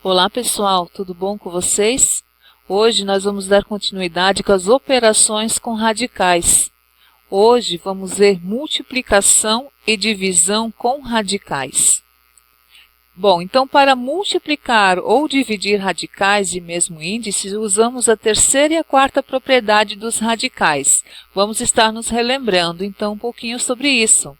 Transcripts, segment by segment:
Olá pessoal, tudo bom com vocês? Hoje nós vamos dar continuidade com as operações com radicais. Hoje vamos ver multiplicação e divisão com radicais. Bom, então para multiplicar ou dividir radicais de mesmo índice, usamos a terceira e a quarta propriedade dos radicais. Vamos estar nos relembrando então um pouquinho sobre isso.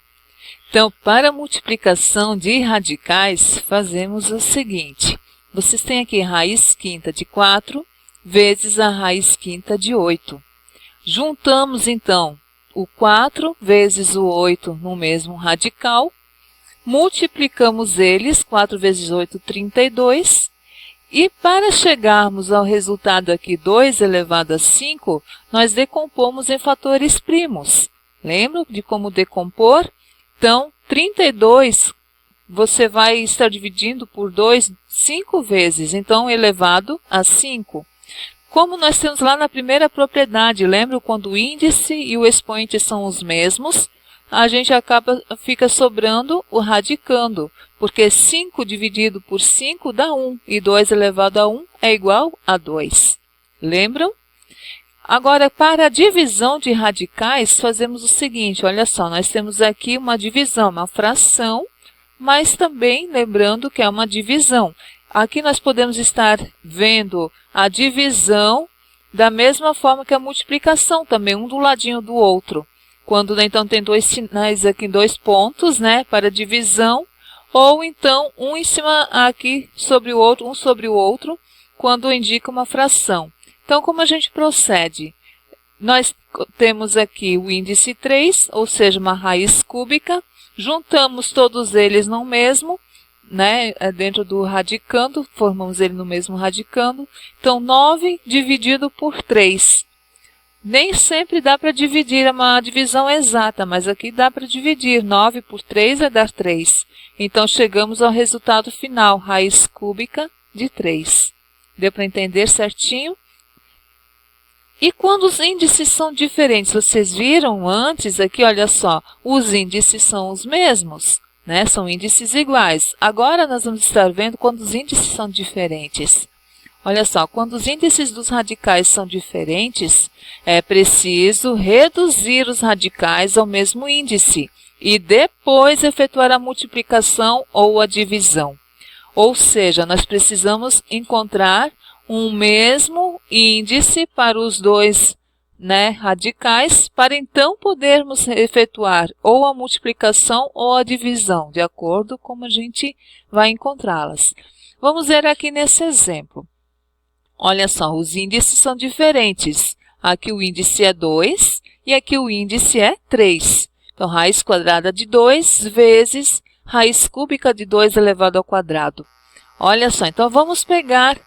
Então, para multiplicação de radicais, fazemos o seguinte. Vocês têm aqui raiz quinta de 4 vezes a raiz quinta de 8. Juntamos, então, o 4 vezes o 8 no mesmo radical. Multiplicamos eles, 4 vezes 8, 32. E para chegarmos ao resultado aqui, 2 elevado a 5, nós decompomos em fatores primos. Lembram de como decompor? Então, 32, você vai estar dividindo por 2 5 vezes, então elevado a 5. Como nós temos lá na primeira propriedade, lembra quando o índice e o expoente são os mesmos, a gente fica sobrando o radicando, porque 5 dividido por 5 dá 1, e 2 elevado a 1 é igual a 2. Lembram? Agora, para a divisão de radicais, fazemos o seguinte, olha só, nós temos aqui uma divisão, uma fração, mas também lembrando que é uma divisão. Aqui nós podemos estar vendo a divisão da mesma forma que a multiplicação, também um do ladinho do outro. Quando então tem dois sinais aqui, 2 pontos, né, para divisão, ou então um em cima aqui sobre o outro, um sobre o outro, quando indica uma fração. Então, como a gente procede? Nós temos aqui o índice 3, ou seja, uma raiz cúbica, juntamos todos eles no mesmo, né, dentro do radicando, formamos ele no mesmo radicando. Então, 9 dividido por 3. Nem sempre dá para dividir, é uma divisão exata, mas aqui dá para dividir. 9 por 3 vai dar 3. Então, chegamos ao resultado final, raiz cúbica de 3. Deu para entender certinho? E quando os índices são diferentes, vocês viram antes aqui, olha só, os índices são os mesmos, né? São índices iguais. Agora nós vamos estar vendo quando os índices são diferentes. Olha só, quando os índices dos radicais são diferentes, é preciso reduzir os radicais ao mesmo índice e depois efetuar a multiplicação ou a divisão. Ou seja, nós precisamos encontrar um mesmo índice para os dois, né, radicais, para então podermos efetuar ou a multiplicação ou a divisão, de acordo com como a gente vai encontrá-las. Vamos ver aqui nesse exemplo. Olha só, os índices são diferentes. Aqui o índice é 2 e aqui o índice é 3. Então, raiz quadrada de 2 vezes raiz cúbica de 2 elevado ao quadrado. Olha só, então vamos pegar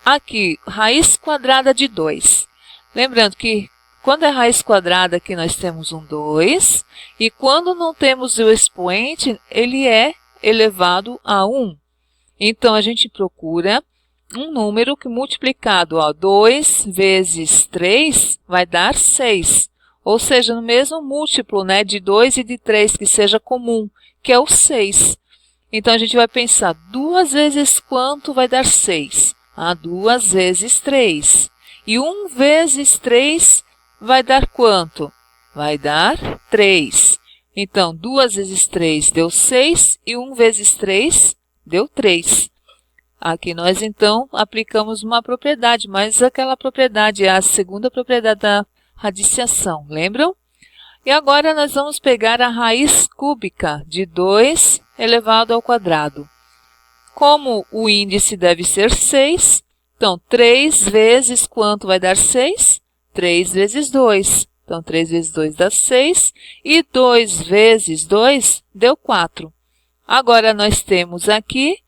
aqui, raiz quadrada de 2. Lembrando que quando é raiz quadrada, aqui nós temos um 2. E quando não temos o expoente, ele é elevado a 1. Então, a gente procura um número que multiplicado, 2 vezes 3 vai dar 6. Ou seja, no mesmo múltiplo, né, de 2 e de 3, que seja comum, que é o 6. Então, a gente vai pensar, 2 vezes quanto vai dar 6? 2 vezes 3. E 1 vezes 3 vai dar quanto? Vai dar 3. Então, 2 vezes 3 deu 6 e 1 vezes 3 deu 3. Aqui nós, então, aplicamos uma propriedade, mas aquela propriedade é a segunda propriedade da radiciação, lembram? E agora nós vamos pegar a raiz cúbica de 2 elevado ao quadrado. Como o índice deve ser 6, então 3 vezes quanto vai dar 6? 3 vezes 2. Então, 3 vezes 2 dá 6 e 2 vezes 2 deu 4. Agora, nós temos aqui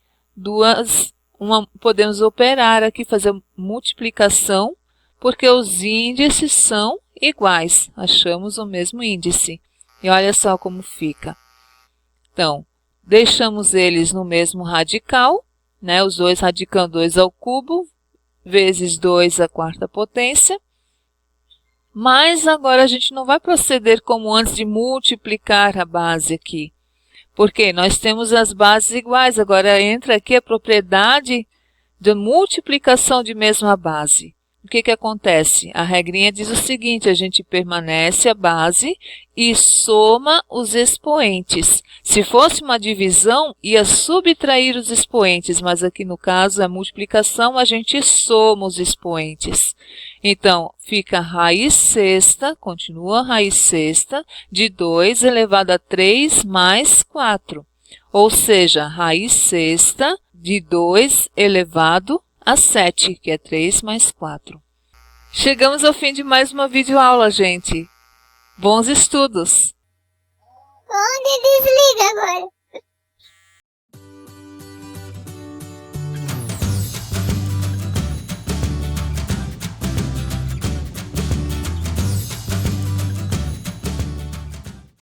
podemos operar aqui, fazer multiplicação, porque os índices são iguais. Achamos o mesmo índice. E olha só como fica. Então, deixamos eles no mesmo radical, né? Os dois radicando 2 ao cubo, vezes 2 à quarta potência. Mas agora a gente não vai proceder como antes de multiplicar a base aqui. Porque nós temos as bases iguais. Agora entra aqui a propriedade de multiplicação de mesma base. O que acontece? A regrinha diz o seguinte, a gente permanece a base e soma os expoentes. Se fosse uma divisão, ia subtrair os expoentes, mas aqui no caso, a multiplicação, a gente soma os expoentes. Então, fica raiz sexta, continua raiz sexta, de 2 elevado a 3 mais 4. Ou seja, raiz sexta de 2 elevado a 7, que é 3 mais 4. Chegamos ao fim de mais uma videoaula, gente. Bons estudos! Onde desliga agora?